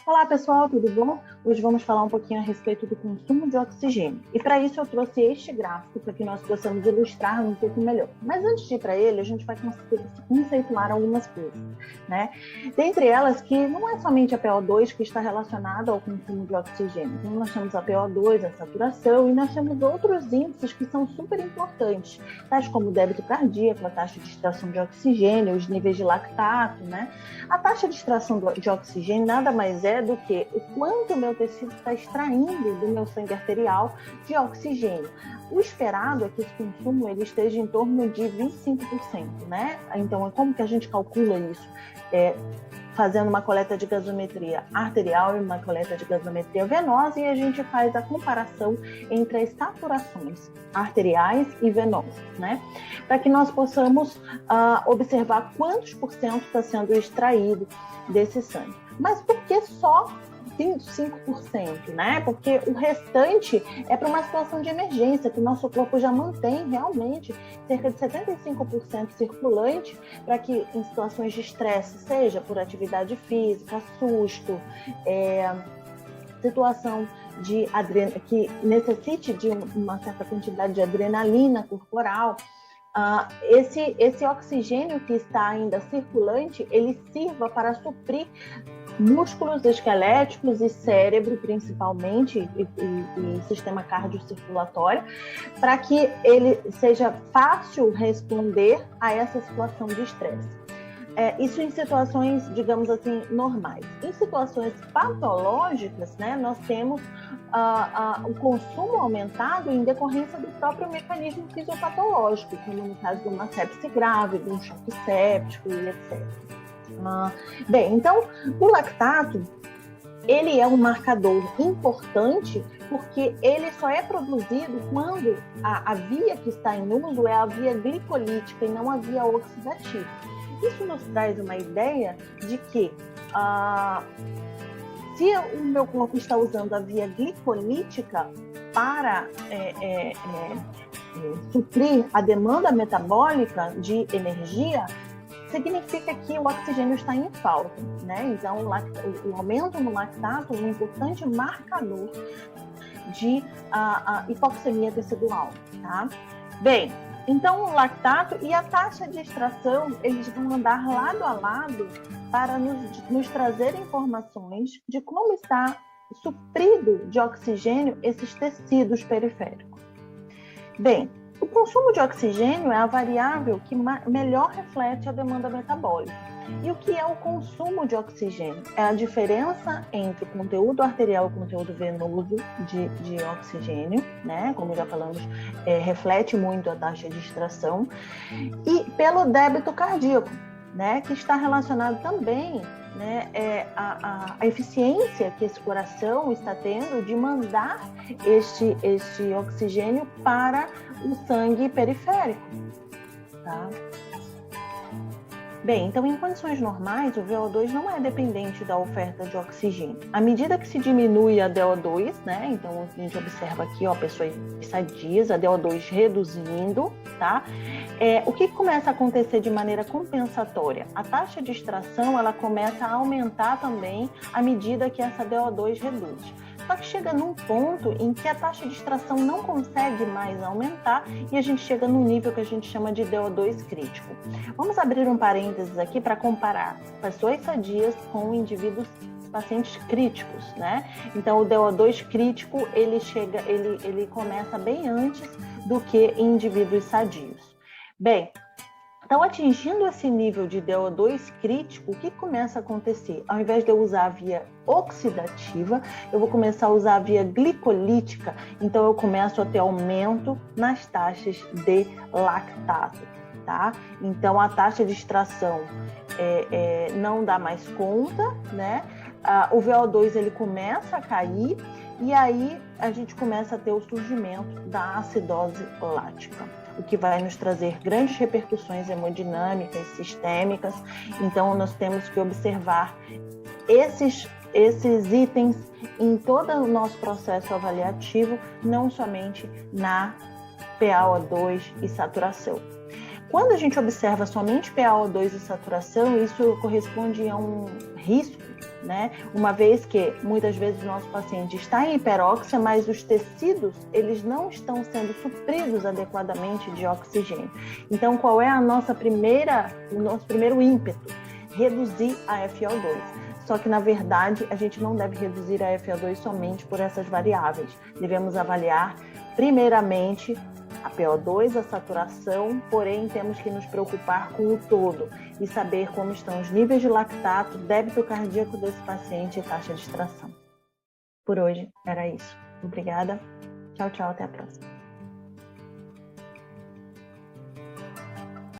Olá pessoal, tudo bom? Hoje vamos falar um pouquinho a respeito do consumo de oxigênio. E para isso eu trouxe este gráfico para que nós possamos ilustrar um pouco melhor. Mas antes de ir para ele, a gente vai conceituar algumas coisas, né? Dentre elas que não é somente a PO2 que está relacionada ao consumo de oxigênio. Então nós temos a PO2, a saturação, e nós temos outros índices que são super importantes, tais como o débito cardíaco, a taxa de extração de oxigênio, os níveis de lactato, né? A taxa de extração de oxigênio nada mais é do que o quanto o meu tecido está extraindo do meu sangue arterial de oxigênio. O esperado é que esse consumo ele esteja em torno de 25%, né? Então, como que a gente calcula isso? Fazendo uma coleta de gasometria arterial e uma coleta de gasometria venosa, e a gente faz a comparação entre as saturações arteriais e venosas, né? Para que nós possamos observar quantos por cento está sendo extraído desse sangue. Mas por que só 25%, né? Porque o restante é para uma situação de emergência, que o nosso corpo já mantém realmente cerca de 75% circulante para que em situações de estresse, seja por atividade física, susto, situação de que necessite de uma certa quantidade de adrenalina corporal, esse oxigênio que está ainda circulante, ele sirva para suprir músculos esqueléticos e cérebro, principalmente, e sistema cardiocirculatório, para que ele seja fácil responder a essa situação de estresse. Isso em situações, digamos assim, normais. Em situações patológicas, né, nós temos o consumo aumentado em decorrência do próprio mecanismo fisiopatológico, como no caso de uma sepse grave, de um choque séptico e etc. Bem, então, o lactato, ele é um marcador importante porque ele só é produzido quando a via que está em uso é a via glicolítica e não a via oxidativa. Isso nos traz uma ideia de que se o meu corpo está usando a via glicolítica para suprir a demanda metabólica de energia, significa que o oxigênio está em falta, né? Então, o aumento no lactato é um importante marcador de hipoxemia tecidual, tá? Bem, então o lactato e a taxa de extração, eles vão andar lado a lado para nos trazer informações de como está suprido de oxigênio esses tecidos periféricos. Bem, o consumo de oxigênio é a variável que melhor reflete a demanda metabólica. E o que é o consumo de oxigênio? É a diferença entre o conteúdo arterial e o conteúdo venoso de oxigênio, né? Como já falamos, reflete muito a taxa de extração. E pelo débito cardíaco, né? Que está relacionado também, né, a eficiência que esse coração está tendo de mandar este oxigênio para o sangue periférico, tá? Bem, então em condições normais o VO2 não é dependente da oferta de oxigênio. À medida que se diminui a DO2, né, então a gente observa aqui, ó, pessoas sadias, a DO2 reduzindo, tá? O que começa a acontecer de maneira compensatória? A taxa de extração, ela começa a aumentar também à medida que essa DO2 reduz. Só que chega num ponto em que a taxa de extração não consegue mais aumentar e a gente chega num nível que a gente chama de DO2 crítico. Vamos abrir um parênteses aqui para comparar pessoas sadias com pacientes críticos, né? Então o DO2 crítico, ele começa bem antes do que em indivíduos sadios. Bem, então, atingindo esse nível de DO2 crítico, o que começa a acontecer? Ao invés de eu usar a via oxidativa, eu vou começar a usar a via glicolítica, então eu começo a ter aumento nas taxas de lactato, tá? Então, a taxa de extração não dá mais conta, né? O VO2 ele começa a cair e aí a gente começa a ter o surgimento da acidose lática, o que vai nos trazer grandes repercussões hemodinâmicas, sistêmicas. Então, nós temos que observar esses itens em todo o nosso processo avaliativo, não somente na PaO2 e saturação. Quando a gente observa somente PaO2 e saturação, isso corresponde a um risco né? Uma vez que muitas vezes o nosso paciente está em hiperóxia, mas os tecidos eles não estão sendo supridos adequadamente de oxigênio. Então, qual é o nosso primeiro ímpeto? Reduzir a FiO2. Só que, na verdade, a gente não deve reduzir a FiO2 somente por essas variáveis. Devemos avaliar, primeiramente, a PO2, a saturação, porém temos que nos preocupar com o todo e saber como estão os níveis de lactato, débito cardíaco desse paciente e taxa de extração. Por hoje era isso. Obrigada. Tchau, tchau. Até a próxima.